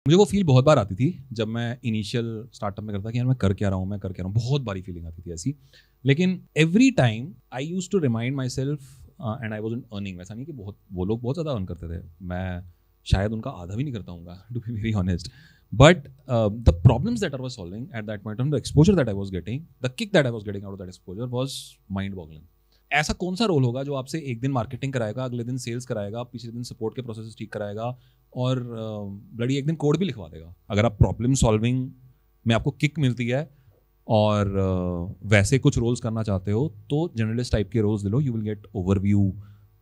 मुझे वो फील बहुत बार आती थी जब मैं इनिशियल स्टार्टअप में करता कि यार मैं कर क्या रहा हूँ बहुत बारी फीलिंग आती थी ऐसी। लेकिन every time I used to remind myself and I wasn't earning. वैसा नहीं कि वो लोग बहुत ज़्यादा अर्न करते थे, मैं शायद उनका आधा भी नहीं करता हूँ, to be very honest. But the problems that I was solving at that point, the exposure that I was getting, the kick that I was getting out of that exposure was mind-boggling. ऐसा कौन सा role होगा जो आपसे एक दिन marketing कराएगा, अगले दिन सेल्स कराएगा, पिछले दिन सपोर्ट के प्रोसेस ठीक कराएगा और ब्लडी एक दिन कोड भी लिखवा देगा। अगर आप प्रॉब्लम सॉल्विंग में आपको किक मिलती है और वैसे कुछ रोल्स करना चाहते हो तो जर्नलिस्ट टाइप के रोल्स ले लो, you will get overview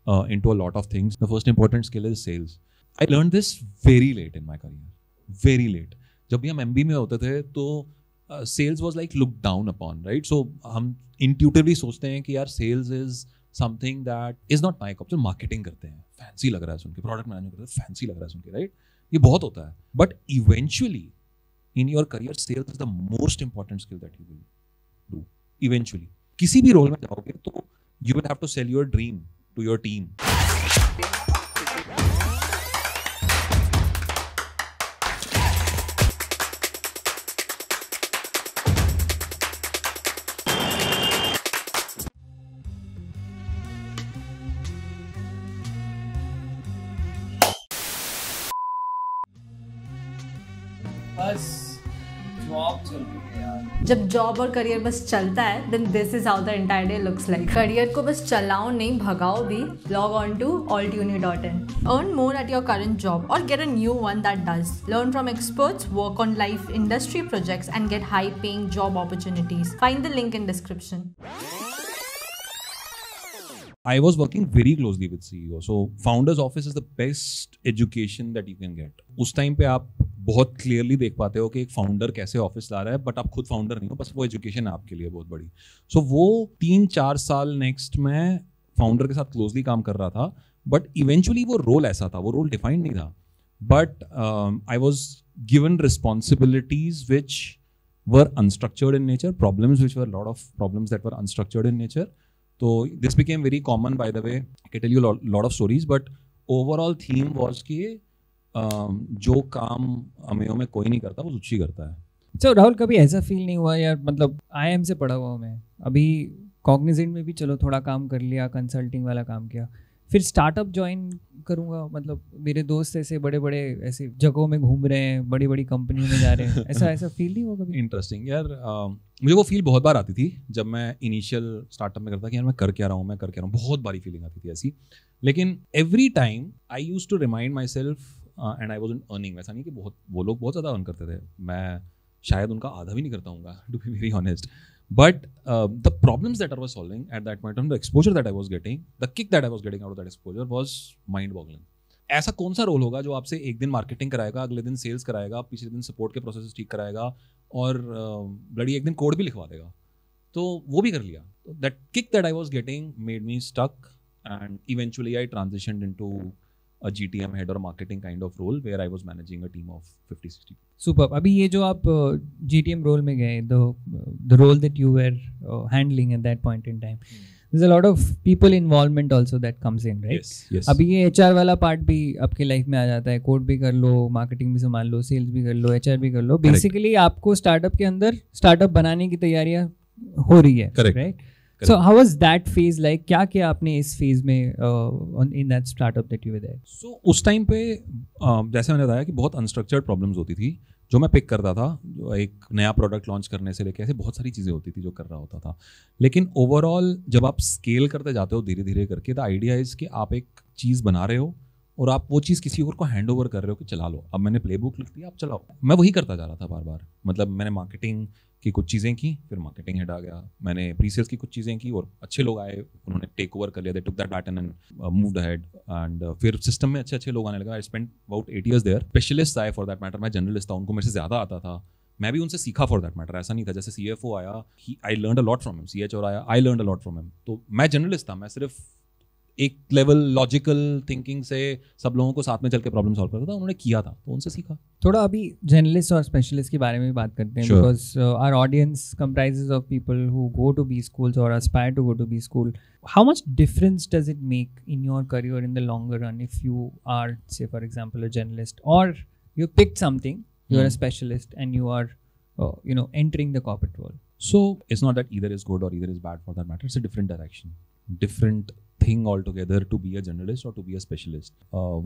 into a lot of things. The first important skill is sales. I learn this very late in my career, very late. जब भी हम MB में होते थे तो sales was like look down upon, right? So हम intuitively सोचते हैं कि यार sales is something that is not my cup. Marketing करते हैं, फैंसी लग रहा है सुन के, प्रोडक्ट मैनेजमेंट करते हैं, फैंसी लग रहा है सुन के, राइट? ये बहुत होता है। But eventually in your career sales is the most important skill that you will do eventually. किसी भी रोल में जाओगे तो you will have to sell your dream to your team. बस जॉब चल रही है यार। जब जॉब और करियर बस चलता है then this is how the entire day looks like. Career को बस चलाओ नहीं, भगाओ भी। Log on to alltuni.in. Earn more at your current job or get a new one that does. Learn from experts, work on life industry projects and get high paying job opportunities. Find the link in description. I was working very closely with CEO. So founder's office is the best education that you can get. उस time पे आप बहुत clearly देख पाते हो कि एक founder कैसे ऑफिस ला रहा है, बट आप खुद फाउंडर नहीं हो, बस वो एजुकेशन है आपके लिए बहुत बड़ी। सो वो 3-4 साल नेक्स्ट में फाउंडर के साथ क्लोजली काम कर रहा था, बट इवेंचुअली वो रोल ऐसा था, वो रोल डिफाइंड नहीं था। But I was given responsibilities which were unstructured in nature, problems which were lot of problems that were unstructured in nature. तो this became very common, by the way I can tell you lot of stories, but overall theme was कि जो काम अमेयो में कोई नहीं करता वो सुची करता है। So, राहुल कभी ऐसा फील नहीं हुआ यार, मतलब IIM से पढ़ा हुआ मैं, अभी कॉग्निजेंट में भी चलो थोड़ा काम कर लिया, कंसल्टिंग वाला काम किया, फिर स्टार्टअप ज्वाइन करूँगा, मतलब मेरे दोस्त ऐसे बड़े बड़े ऐसे जगहों में घूम रहे हैं, बड़ी बड़ी कंपनियों में जा रहे हैं, ऐसा फील नहीं हुआ कभी? इंटरेस्टिंग यार। मुझे वो फील बहुत बार आती थी जब मैं इनिशियल स्टार्टअप में करता कि यार मैं कर क्या रहा हूँ, बहुत बारी फीलिंग आती थी ऐसी। लेकिन every time I used to remind myself and I wasn't earning. वैसा नहीं कि वो लोग बहुत ज़्यादा अर्न करते थे, मैं शायद उनका आधा भी नहीं करता हूँ, to be very honest. But the problems that I was solving at that point, the exposure that I was getting, the kick that I was getting out of that exposure was mind-boggling. ऐसा कौन सा role होगा जो आपसे एक दिन marketing कराएगा, अगले दिन सेल्स कराएगा, पिछले दिन सपोर्ट के प्रोसेस ठीक कराएगा और ब्लडी एक दिन कोड भी लिखवा देगा? तो वो भी कर लिया। That kick that I was getting made me stuck, and eventually I transitioned into a GTM head or marketing kind of role where I was managing a team of 50-60. Superb. अभी ये जो आप GTM role में गए, the role that you were handling at that point in time, there's a lot of people involvement also that comes in, right? Yes. अभी ये HR वाला part भी आपके लाइफ में आ जाता है, कोड भी कर लो, मार्केटिंग भी संभाल लो, सेल्स भी कर लो, HR भी कर लो। बेसिकली आपको स्टार्टअप के अंदर स्टार्टअप बनाने की तैयारियां हो रही है, right? So how was that phase like? क्या किया आपने इस phase में in that startup that you were there? So उस टाइम पे जैसे मैंने बताया कि बहुत अनस्ट्रक्चर्ड प्रॉब्लम्स होती थी जो मैं पिक करता था। जो एक नया प्रोडक्ट लॉन्च करने से लेके ऐसे बहुत सारी चीज़ें होती थी जो कर रहा होता था। लेकिन ओवरऑल जब आप स्केल करते जाते हो धीरे धीरे करके, द आइडिया इज़ कि आप एक चीज़ बना रहे हो और आप वो चीज़ किसी और को हैंड ओवर कर रहे हो कि चला लो। अब मैंने प्लेबुक लिख दिया, आप चलाओ। मैं वही करता जा रहा था बार बार। मतलब मैंने मार्केटिंग की कुछ चीज़ें की, फिर मार्केटिंग हेड आ गया, मैंने प्री सेल्स की कुछ चीज़ें की और अच्छे लोग आए, उन्होंने टेक ओवर कर लिया, they took that baton and moved ahead. And फिर सिस्टम में अच्छे लोग आने लगा। I spent about 8 years there. Specialist आए फॉर दैट मैटर, मैं जनरलिस्ट था, उनको मेरे से ज़्यादा आता था, मैं भी उनसे सीखा फॉर दैट मैटर। ऐसा नहीं था जैसे CFO आया, I learned a lot from him, CHO आया, I learned a lot from him. तो मैं जनरलिस्ट था, मैं सिर्फ एक लेवल लॉजिकल थिंकिंग से सब लोगों को साथ में चल के प्रॉब्लम सॉल्व करता था, उन्होंने किया था तो उनसे सीखा। थोड़ा अभी जर्नलिस्ट और स्पेशलिस्ट के बारे में भी बात करते हैं, because our audience comprises of people who go to B schools और aspire to go to B school. How much difference does it make in your career in the longer run if you are, say for example, a journalist, or you picked something, you are a specialist, and you are entering the corporate world. So it's not that either is good or either is bad for that matter. It's a different direction, different thing altogether to be a generalist or to be a specialist.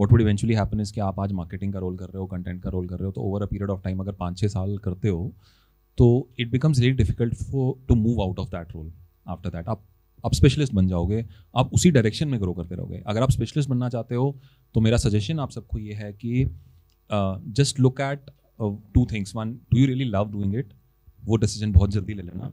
What would eventually happen is कि आप आज marketing का role कर रहे हो, content का role कर रहे हो, तो over a period of time अगर 5-6 साल करते हो तो it becomes really difficult to move out of that role. After that आप स्पेशलिस्ट बन जाओगे, आप उसी डायरेक्शन में ग्रो करते रहोगे. अगर आप स्पेशलिस्ट बनना चाहते हो तो मेरा सजेशन आप सबको ये है कि just look at 2 things. 1, do you really love doing it, वो डिसीजन बहुत जल्दी ले लेना.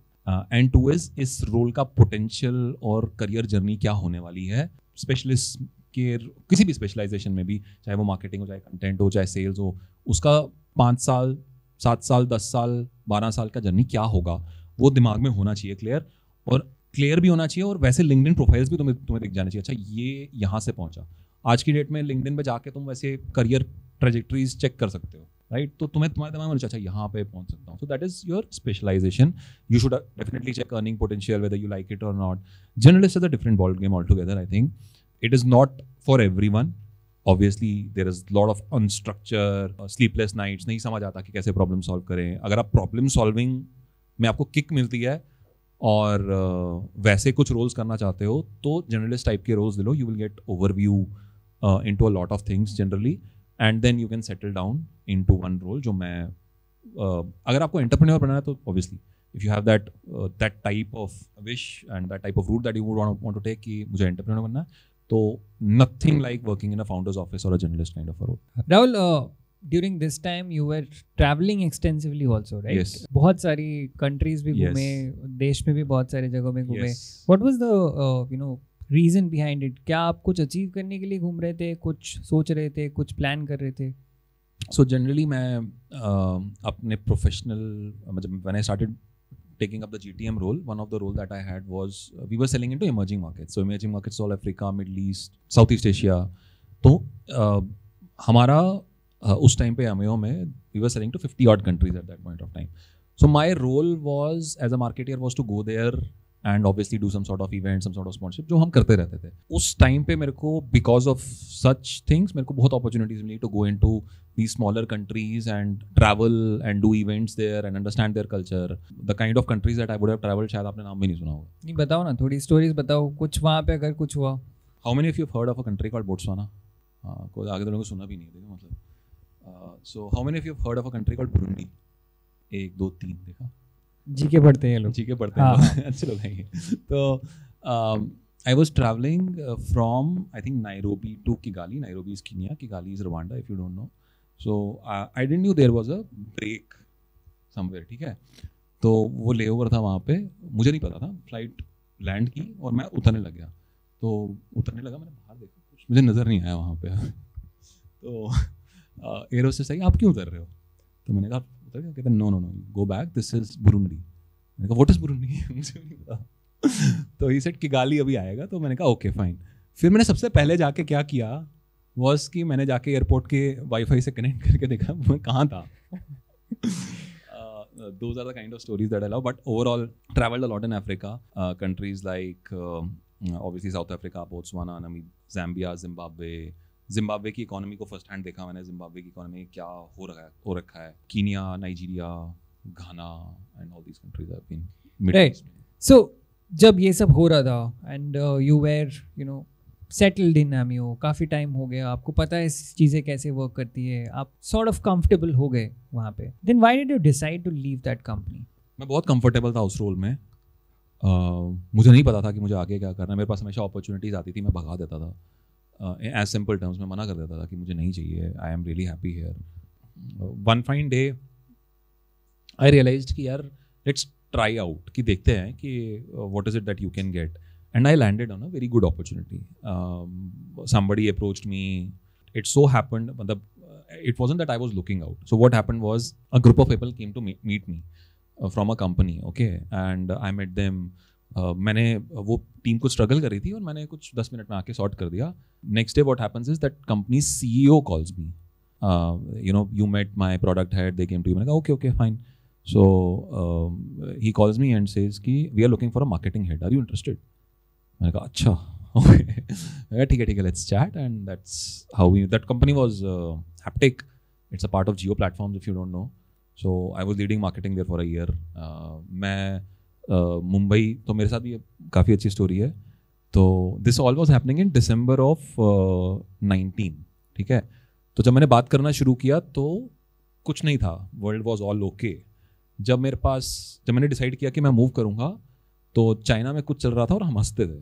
एंड 2 इज इस रोल का पोटेंशियल और करियर जर्नी क्या होने वाली है. स्पेशलिस्ट के किसी भी स्पेशलाइजेशन में भी, चाहे वो मार्केटिंग हो, चाहे कंटेंट हो, चाहे सेल्स हो, उसका 5 साल 7 साल 10 साल 12 साल का जर्नी क्या होगा वो दिमाग में होना चाहिए क्लियर, और क्लियर भी होना चाहिए. और वैसे लिंक्डइन प्रोफाइल्स भी तुम्हें दिख जाना चाहिए. अच्छा ये यहाँ से पहुँचा. आज की डेट में लिंक्डइन पे जाके तुम वैसे करियर ट्रेजेक्टरीज चेक कर सकते हो, राइट. तो तुम्हारे दिमाग में अच्छा यहाँ पे पहुँच सकता हूँ. So that is your specialisation. You should definitely check earning potential whether you like it or not. Journalist is a different ball game altogether. I think it is not for everyone. Obviously there is lot of unstructure, sleepless nights, नहीं समझ आता कि कैसे problem solve करें. अगर आप problem solving में आपको किक मिलती है और वैसे कुछ रोल्स करना चाहते हो तो जर्नलिस्ट टाइप के रोल्स ले लो. You will get overview into a lot of things generally, and then you can settle down into one role. जो मैं अगर आपको एंटरप्रेन्योर बनना है तो obviously if you have that type of wish and that type of route that you would want to take कि मुझे entrepreneur बनना है, तो nothing like working in a founder's office or a journalist kind of a role. Rahul, during this time you were traveling extensively also, right? Yes. बहुत सारी countries भी घूमे, देश में भी बहुत सारी जगहों में घूमे. What was the reason behind it? क्या आप कुछ अचीव करने के लिए घूम रहे थे, कुछ सोच रहे थे, कुछ प्लान कर रहे थे? So generally मैं अपने प्रोफेशनल मतलब when I started taking up the GTM role, one of the role that I had was we were selling into emerging markets. So emerging markets all Africa, Middle East, Southeast Asia. तो हमारा उस time पे AMEO में we were selling to 50 odd countries at that point of time. So my role was as a marketer was to go there and obviously do some sort of event, some sort of sponsorship जो हम करते रहते थे. उस time पे मेरे को because of such things मेरे को बहुत opportunities milli to go into these smaller countries and travel and do events there and understand their culture. The kind of countries that I would have traveled शायद आपने नाम भी नहीं सुना होगा. नहीं, बताओ ना, थोड़ी स्टोरीज बताओ कुछ वहाँ पे अगर कुछ हुआ. How many of you have heard of a country called Botswana? कोई आगे तो लोगों को सुना भी नहीं देखा मतलब. So how many of you have heard of a country called Burundi? 1 2 3 देखा. जीके पढ़ते हैं लोग. जीके पढ़ते हैं अच्छे लोग हैं. तो I was traveling from I think Nairobi to Kigali. Nairobi is Kenya. Kigali is Rwanda if you don't know. So I didn't knew there was a break somewhere. ठीक है. तो वो लेओवर था वहाँ पे, मुझे नहीं पता था. फ्लाइट लैंड की और मैं उतरने लग गया. तो उतरने लगा, मैंने बाहर देखा, कुछ मुझे नज़र नहीं आया वहाँ पे. तो एयर होस्टेस आई आप क्यों उतर रहे हो? तो मैंने कहा उतर गया. कहते no go back, this is Burundi. मैंने कहा व्हाट इज बुरुंडी? मुझे नहीं पता. तो ही सेड किगाली अभी आएगा. तो मैंने कहा ओके फाइन. फिर मैंने सबसे पहले जाके क्या किया वॉज कि मैंने जाके एयरपोर्ट के वाईफाई से कनेक्ट करके देखा मैं कहाँ था. Those are the kind of stories that I love. But overall, traveled a lot in Africa. Countries like obviously South Africa, Botswana, Namibia, Zambia, Zimbabwe. Zimbabwe की इकोनॉमी को फर्स्ट हैंड देखा मैंने. जिम्बाब्वे की इकोनॉमी क्या हो रखा है. Kenya, Nigeria, Ghana and all these countries have been Middle East. So जब ये सब हो रहा था and you were settled in AMEO, काफ़ी टाइम हो गया, आपको पता है चीज़ें कैसे वर्क करती है, आप सॉर्ट ऑफ कंफर्टेबल हो गए वहाँ पे, then why did you decide to leave that company? मैं बहुत कंफर्टेबल था उस रोल में. मुझे नहीं पता था कि मुझे आगे क्या करना है. मेरे पास हमेशा अपॉर्चुनिटीज़ आती थी, मैं भगा देता था. एज सिंपल टर्म्स में मना कर देता था कि मुझे नहीं चाहिए. I am really happy here. One fine day I realised कि यार लेट्स ट्राई आउट, कि देखते हैं कि what is it that you can get. And I landed on a very good opportunity. Somebody approached me. It so happened, मतलब it wasn't that I was looking out. So what happened was a group of people came to meet me from a company, okay, and I met them. मैंने वो team कुछ struggle कर रही थी और मैंने कुछ 10 मिनट में आके सॉर्ट कर दिया. Next day what happens is that company CEO calls me, you met my product head, they came to you. मैंने कहा okay fine. So he calls me and says कि we are looking for a marketing head, are you interested? मैंने कहा अच्छा okay ठीक है let's chat. And that's how we, that company was Haptik. It's a part of Jio platforms if you don't know. So I was leading marketing there for a year. मैं मुंबई, तो मेरे साथ भी काफ़ी अच्छी स्टोरी है. तो this all was happening in December of 19, ठीक है. तो जब मैंने बात करना शुरू किया तो कुछ नहीं था, वर्ल्ड वॉज ऑल ओके. जब मैंने डिसाइड किया कि मैं मूव करूँगा तो चाइना में कुछ चल रहा था और हम हंसते थे,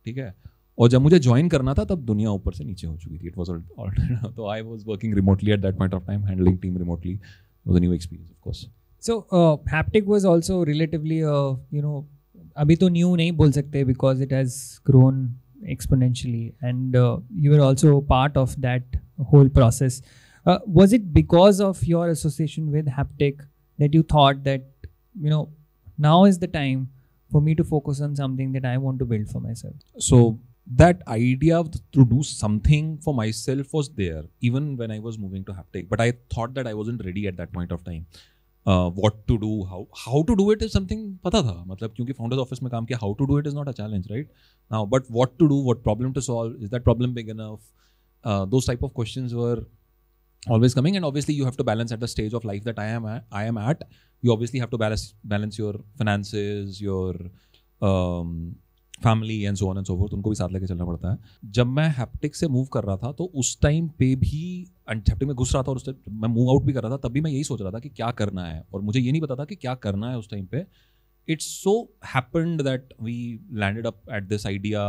ठीक है. और जब मुझे ज्वाइन करना था तब दुनिया ऊपर से नीचे हो चुकी थी. इट वॉज ऑल तो I was working remotely eight that point of time, handling team remotely. Was a new experience of course. So Haptik was also relatively अभी तो न्यू नहीं बोल सकते because it has grown exponentially and you were also part of that whole process. Was it because of your association with Haptik that you thought that now is the time for me to focus on something that I want to build for myself? So that idea to do something for myself was there even when I was moving to Haptik, but I thought that I wasn't ready at that point of time. What to do, how to do it is something पता था, मतलब क्योंकि founders office में काम किया. How to do it is not a challenge, right? Now, but what to do, what problem to solve, is that problem big enough? Those type of questions were always coming, and obviously you have to balance at the stage of life that I am at. You obviously have to balance your finances, your family and so on and so fourth. उनको भी साथ लेके चलना पड़ता है. जब मैं haptic से मूव कर रहा था तो उस टाइम पे भी हैप्टिक में घुस रहा था और उस टाइम मैं मूव आउट भी कर रहा था, तब भी मैं यही सोच रहा था कि क्या करना है, और मुझे ये नहीं पता था कि क्या करना है उस टाइम पे. It's so happened that we landed up at this idea,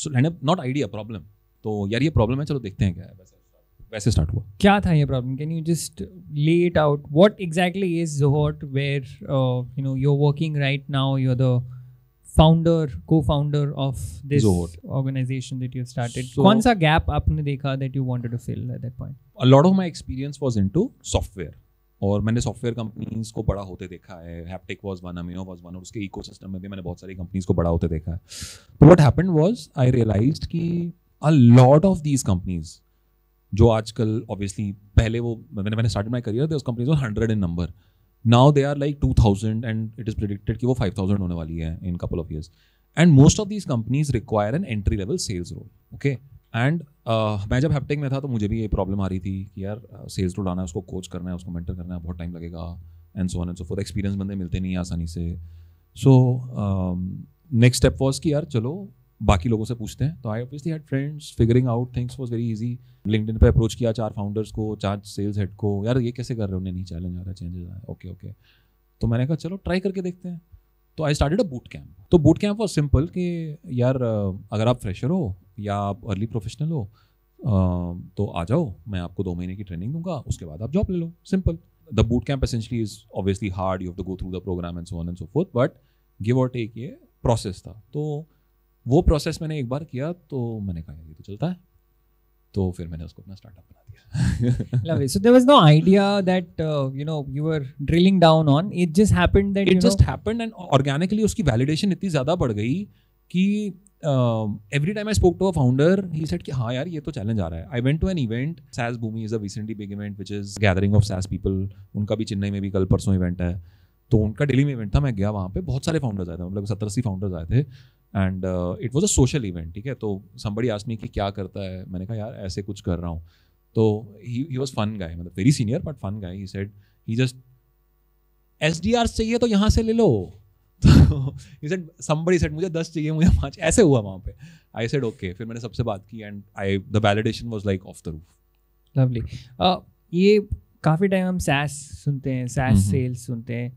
not idea, problem. तो यार ये प्रॉब्लम है, चलो देखते हैं क्या है. वैसे स्टार्ट हुआ. क्या था ये प्रॉब्लम? कैन यू जस्ट ले it out? What exactly is Zohot where you're working right now, you're the co-founder of this Zohot organization that you started. कौन सा gap आपने देखा that you wanted to fill at that point? A lot of my experience was into software, और मैंने software companies को बड़ा होते देखा है. Haptik was one, Amino was one, और उसके इकोसिस्टम में भी मैंने बहुत सारी कंपनीज को बड़ा होते देखा है. तो what happened was I realised कि a lot of these companies जो आजकल ऑब्वियसली पहले वो मैंने started my career, those companies were 100 in number. Now they are like 2000 and it is predicted कि वो 5000 होने वाली है in couple of years. And most of these companies require an entry level sales role. Okay? And मैं जब haptic में था तो मुझे भी ये प्रॉब्लम आ रही थी कि यार सेल्स रोल आना है, उसको कोच करना है, उसको मेंटर करना है, बहुत टाइम लगेगा and so on and so fourth. Experience बंदे मिलते नहीं आसानी से. सो नेक्स्ट स्टेप वॉज कि यार चलो बाकी लोगों से पूछते हैं. तो I obviously had friends, figuring out things was very easy. LinkedIn पे अप्रोच किया 4 फाउंडर्स को, 4 सेल्स हेड को, यार ये कैसे कर रहे हो, उन्हें नहीं चैलेंज आ रहा है, चेंजेस आ रहा है. ओके. तो मैंने कहा चलो ट्राई करके देखते हैं. तो I started a boot camp. तो बूट कैंप वॉज सिंपल कि यार अगर आप फ्रेशर हो या आप अर्ली प्रोफेशनल हो तो आ जाओ, मैं आपको 2 महीने की ट्रेनिंग दूंगा, उसके बाद आप जॉब ले लो. Simple. The boot camp essentially is obviously hard, you have to go through the programme and so on and so forth, but give और टेक ये प्रोसेस था. तो वो प्रोसेस मैंने एक बार किया तो मैंने कहा ये तो चलता है, तो फिर मैंने उसको अपना स्टार्टअप बना दिया. Lovely. So there was no idea that you were drilling down on. It just happened that it just happened, and organically उसकी validation इतनी ज़्यादा बढ़ गई कि every time I spoke to a founder, he said कि हाँ यार ये तो चैलेंज आ रहा है. I went to an event, SaaS Boomi is a recently big event which is gathering of SaaS people. उनका भी चेन्नई में भी कल परसों इवेंट है. तो उनका दिल्ली में इवेंट था, मैं गया वहाँ पे, बहुत सारे फाउंडर्स आए थे, मतलब 70-80 फाउंडर्स आए थे. And it was a social event. ठीक है. तो somebody asked me कि क्या करता है. मैंने कहा यार ऐसे कुछ कर रहा हूँ. तो he was fun guy, मतलब very senior but fun guy. he said he just SDRs चाहिए तो यहाँ से ले लो. तो he said somebody said मुझे 10 चाहिए, मुझे 5. ऐसे हुआ वहाँ पे. I said okay. फिर मैंने सबसे बात की and the validation was like off the roof. Lovely. ये काफ़ी टाइम हम SaaS सुनते हैं, SaaS सेल्स सुनते हैं.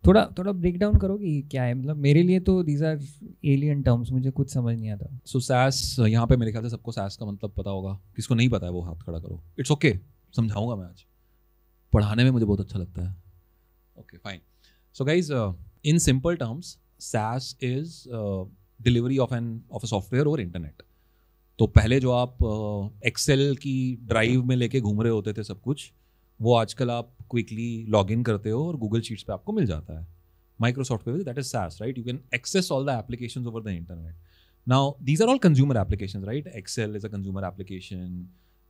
थोड़ा ब्रेक डाउन करोगे क्या है? मतलब मेरे लिए तो दीज आर एलियन टर्म्स, मुझे कुछ समझ नहीं आता. सो SaaS यहाँ पे मेरे ख्याल से सबको SaaS का मतलब पता होगा. किसको नहीं पता है वो हाथ खड़ा करो. इट्स ओके, समझाऊंगा मैं आज. पढ़ाने में मुझे बहुत अच्छा लगता है. Okay fine. So guys in simple terms SaaS is delivery of a software over internet. तो पहले जो आप एक्सेल की ड्राइव में लेके घूम रहे होते थे सब कुछ, वो आजकल आप क्विकली लॉग इन करते हो और गूगल शीट्स पे आपको मिल जाता है. माइक्रोसॉफ्ट पे that is SaaS, right? You can access all the applications over the internet. Now these are all consumer applications, right? Excel is a consumer application.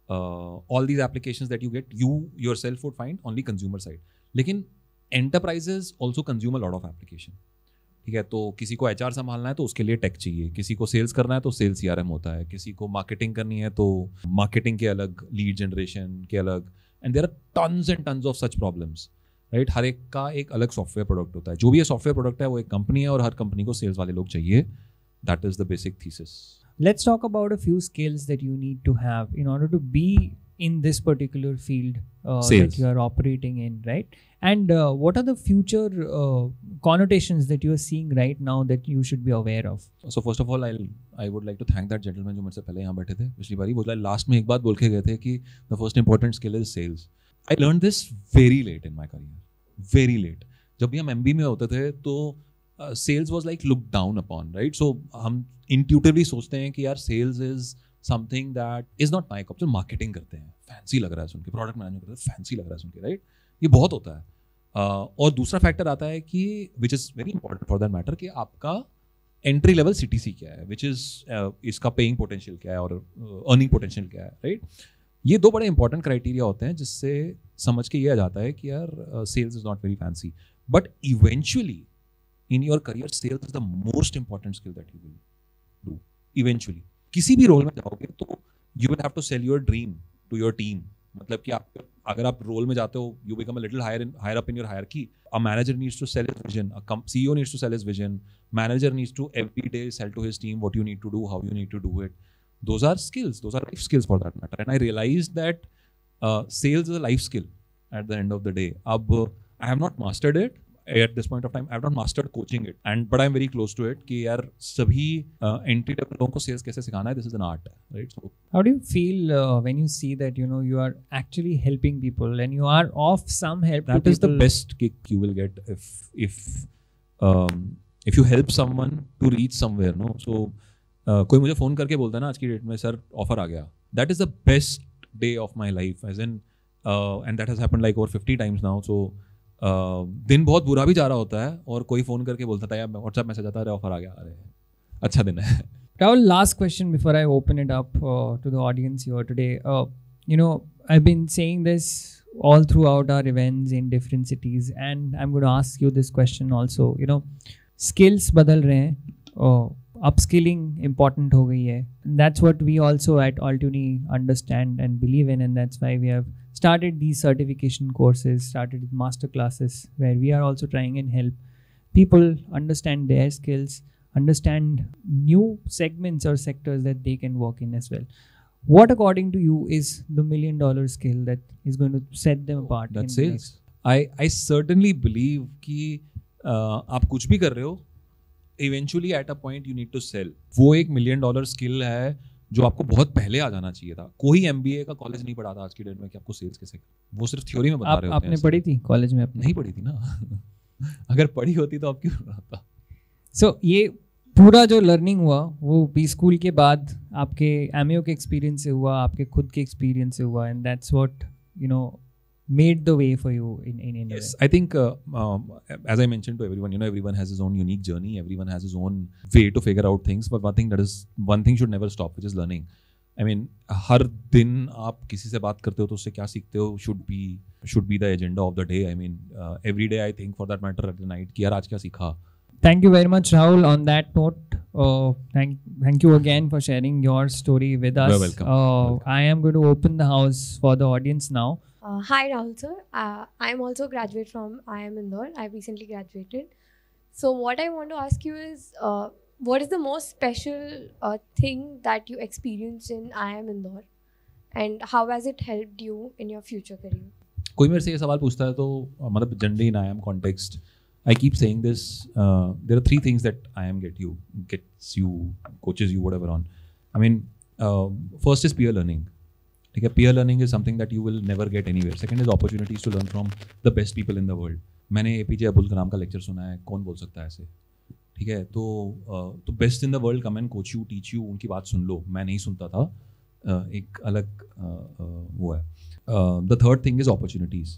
All these applications that you get, you yourself would find only consumer side. लेकिन enterprises also consume a lot of application. ठीक है. तो किसी को HR संभालना है तो उसके लिए टेक चाहिए, किसी को सेल्स करना है तो सेल्स CRM होता है, किसी को मार्केटिंग करनी है तो मार्केटिंग के अलग, लीड जनरेशन के अलग, and there are tons and tons of such problems, right. हर एक का एक अलग सॉफ्टवेयर प्रोडक्ट होता है. जो भी ये सॉफ्टवेयर प्रोडक्ट है वो एक कंपनी है और हर कंपनी को सेल्स वाले लोग चाहिए. That is the basic thesis. Let's talk about a few skills that you need to have in order to be in this particular field that you are operating in, right? And what are the future connotations that you are seeing right now that you should be aware of? So first of all, I would like to thank that gentleman जो मुझसे पहले यहाँ बैठे थे पिछली बारी. वो last में एक बात बोल के गए थे कि the first important skill is sales. I learned this very late in my career. Very late. जब भी हम MBA में होते थे तो sales was like looked down upon, right? So हम intuitively सोचते हैं कि यार sales is something that is not my cup. तो marketing करते हैं, fancy लग रहा है सुन के, product management करते हैं, fancy लग रहा है सुन के, right? ये बहुत होता है. और दूसरा फैक्टर आता है कि which is very important for that matter कि आपका एंट्री लेवल CTC क्या है, which is इसका पेइंग पोटेंशियल क्या है और अर्निंग पोटेंशियल क्या है, राइट. ये दो बड़े इंपॉर्टेंट क्राइटेरिया होते हैं जिससे समझ के ये आ जाता है कि यार sales is not very fancy, but eventually in your career sales is the most important skill that you will do. Eventually किसी भी रोल में जाओगे तो you will have to sell your dream to your team. मतलब कि आप अगर आप रोल में जाते हो you become a little higher up in your hierarchy. A manager needs to sell his vision, a CEO needs to sell his vision, manager needs to every day sell to his team what you need to do, how you need to do it. Those are skills, those are life skills for that matter. And I realized that sales is a life skill at the end of the day. I have not mastered it at this point of time. I have not mastered coaching it, but I'm very close to it. कि यार सभी entry level लोगों को sales कैसे सिखाना है, this is an art, right? So how do you feel when you see that you are actually helping people and you are of some help? That is the best kick you will get if you help someone to reach somewhere, no? So कोई मुझे phone करके बोलता है ना आज की date में sir offer आ गया, that is the best day of my life as in and that has happened like over 50 times now. So दिन बहुत बुरा भी जा रहा होता है और कोई फ़ोन करके बोलता था यार व्हाट्सएप मैसेज आता है ऑफर आ गया, अरे अच्छा दिन है. Rahul, last question before I open it up to the audience here today. I've been saying this all throughout our events in different cities and I'm going to ask you this question also. Skills बदल रहे हैं, upskilling important हो गई है. That's what we also at Altuni understand and believe in, and that's why we have started these certification courses, started master classes where we are also trying and help people understand their skills, understand new segments or sectors that they can work in as well. What according to you is the $1 million skill that is going to set them apart? That's sales. I certainly believe कि आप कुछ भी कर रहे हो eventually at a point you need to sell. वो एक $1 million skill है जो आपको बहुत पहले आ जाना चाहिए था. कोई MBA का कॉलेज नहीं पढ़ाता आज की डेट में कि आपको सेल्स कैसे, वो सिर्फ थ्योरी में बता रहे होते हैं. आपने पढ़ी थी कॉलेज में? नहीं पढ़ी थी ना. अगर पढ़ी होती तो आप क्यों पढ़ाता. सो ये पूरा जो लर्निंग हुआ वो भी स्कूल के बाद आपके AMEO के एक्सपीरियंस से हुआ, आपके खुद के एक्सपीरियंस से हुआ, and that's what made the way for you in yes, I think as I mentioned to everyone, everyone has his own unique journey, everyone has his own way to figure out things, but one thing should never stop, which is learning. I mean, हर दिन आप किसी से बात करते हो तो उससे क्या सीखते हो should be the agenda of the day. I mean, every day I think for that matter at the night कि यार आज क्या सीखा. Thank you very much, Rahul. On that note, thank you again for sharing your story with us. You're welcome. I am going to open the house for the audience now. Hi Rahul sir, I am also a graduate from IIM Indore. I recently graduated. So what I want to ask you is, what is the most special thing that you experienced in IIM Indore, and how has it helped you in your future career? कोई मेरे से ये सवाल पूछता है तो मतलब generally in IIM context, I keep saying this. There are 3 things that IIM gets you, coaches you, whatever on. I mean, first is peer learning. ठीक है, peer learning is something that you will never get anywhere. Second is opportunities to learn from the best people in the world. मैंने APJ Abdul Kalam का lecture सुना है, कौन बोल सकता है ऐसे. ठीक है, तो best in the world come and coach you, teach you, उनकी बात सुन लो. मैं नहीं सुनता था, एक अलग वो है. The third thing is opportunities.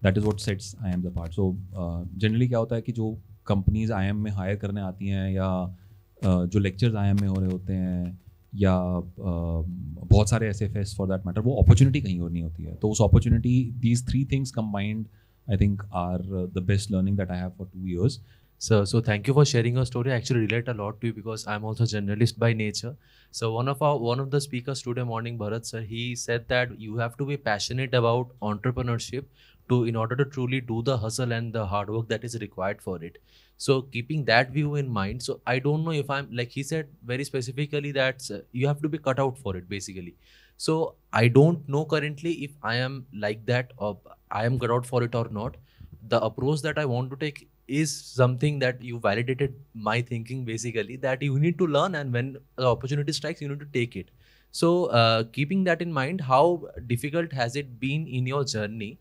That is what sets IIM apart. So generally क्या होता है कि जो कंपनीज IIM में हायर करने आती हैं या जो लेक्चर्स IIM में हो रहे होते हैं या बहुत सारे SFS फॉर दैट मैटर, वो अपॉर्चुनिटी कहीं और नहीं होती है. तो उस opportunity, these 3 things combined I think are the best learning that I have for 2 years. So thank you for sharing your story. I actually relate a lot to you because I'm also a journalist by nature. So one of the speakers today morning, Bharat sir, he said that you have to be passionate about entrepreneurship in order to truly do the hustle and the hard work that is required for it. So keeping that view in mind, so I don't know if I'm, like he said very specifically that you have to be cut out for it basically. So I don't know currently if I am like that or I am cut out for it or not. The approach that I want to take is something that you validated my thinking basically, that you need to learn, and when the opportunity strikes you need to take it. So keeping that in mind, how difficult has it been in your journey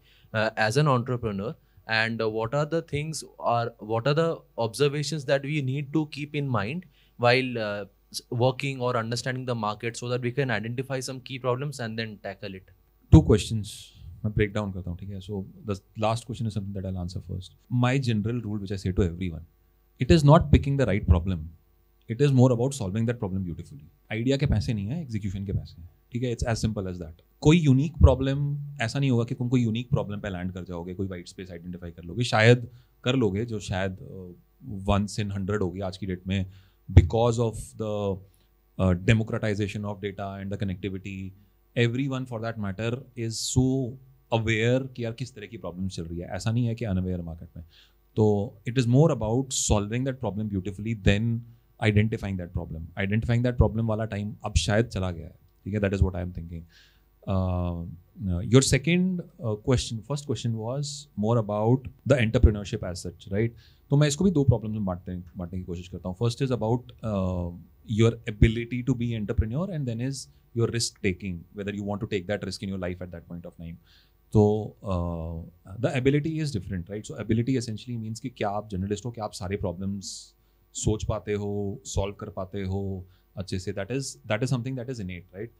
as an entrepreneur, and what are the things or what are the observations that we need to keep in mind while working or understanding the market, so that we can identify some key problems and then tackle it? 2 questions मैं break down करता हूँ, ठीक है. So the last question is something that I will answer first. My general rule which I say to everyone, it is not picking the right problem, it is more about solving that problem beautifully. Idea के पैसे नहीं है, execution के पैसे हैं, ठीक है. It's as simple as that. कोई यूनिक प्रॉब्लम ऐसा नहीं होगा कि तुम कोई यूनिक प्रॉब्लम पे लैंड कर जाओगे, कोई वाइट स्पेस आइडेंटिफाई कर लोगे, शायद कर लोगे, जो शायद 1 in 100 होगी आज की डेट में, because of the democratisation of data and the connectivity. Everyone for that matter is so aware कि यार किस तरह की प्रॉब्लम चल रही है. ऐसा नहीं है कि अनअवेयर मार्केट में. तो it is more about solving that problem beautifully than identifying that problem. Identifying that problem वाला टाइम अब शायद चला गया है, ठीक है. That is what I am thinking. Your second question, first question was more about the entrepreneurship as such, right. तो मैं इसको भी 2 प्रॉब्लम में बांटने की कोशिश करता हूँ. First is about your ability to be entrepreneur, and then is your risk taking, whether you want to take that risk in your life at that point of time. तो the ability is different, right. So ability essentially means कि क्या आप journalist हो, क्या आप सारे problems सोच पाते हो, सॉल्व कर पाते हो अच्छे से. That is something that is इनेट, right.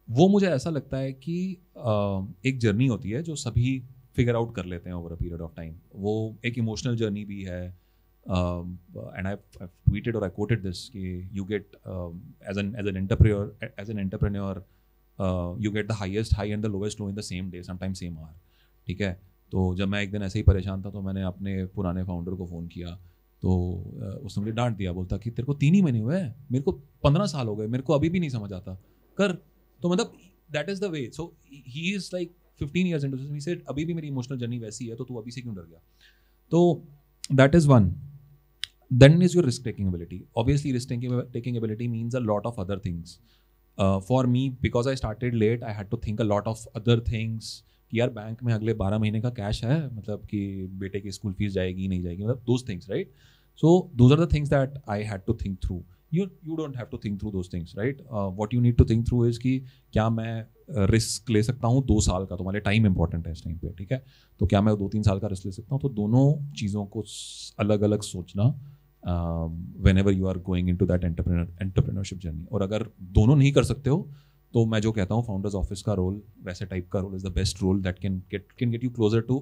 वो मुझे ऐसा लगता है कि एक जर्नी होती है जो सभी फिगर आउट कर लेते हैं over a period of time. वो एक इमोशनल जर्नी भी है, एंड आई ट्वीटेड और आई कोटेड दिस कि you get as an entrepreneur you get the highest high and the lowest low in the same day, sometimes same hour, ठीक है. तो जब मैं एक दिन ऐसे ही परेशान था तो मैंने अपने पुराने फाउंडर को फ़ोन किया, तो उसने मुझे डांट दिया, बोलता कि तेरे को 3 ही महीने हुए हैं, मेरे को 15 साल हो गए, मेरे को अभी भी नहीं समझ आता, कर. तो मतलब that is the way. So he is like 15 years into this, he said अभी भी मेरी इमोशनल जर्नी वैसी है, तो तू अभी से क्यों डर गया. तो that is one. Then is your risk taking ability. Obviously risk taking ability means a lot of other things. For me, because I started late, I had to think a lot of other things. कि यार bank में अगले 12 महीने का cash है, मतलब कि बेटे की स्कूल फीस जाएगी नहीं जाएगी, मतलब those things, right? So those are the things that I had to think through. You don't have to think through those things, right? What you need to think through is कि क्या मैं risk ले सकता हूँ 2 साल का, तुम्हारे time important है इस टाइम पे, ठीक है. तो क्या मैं 2-3 साल का रिस्क ले सकता हूँ. तो दोनों चीज़ों को अलग अलग सोचना whenever you are going into that entrepreneurship journey. और अगर दोनों नहीं कर सकते हो तो मैं जो कहता हूँ फाउंडर्स ऑफिस का रोल, वैसे टाइप का role is the best role that can get you closer to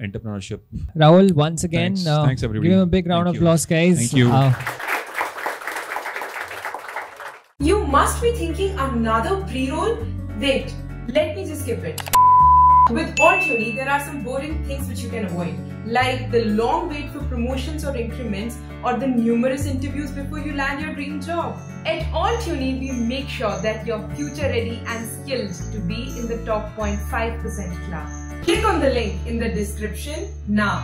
entrepreneurship. Rahul, once again, thanks everybody. Give him a big round of applause, guys. Thank you. You must be thinking another pre-roll? Wait, let me just skip it. With Altuni, there are some boring things which you can avoid, like the long wait for promotions or increments, or the numerous interviews before you land your dream job. At Altuni, we make sure that you're future ready and skilled to be in the top 0.5% club. Click on the link in the description now.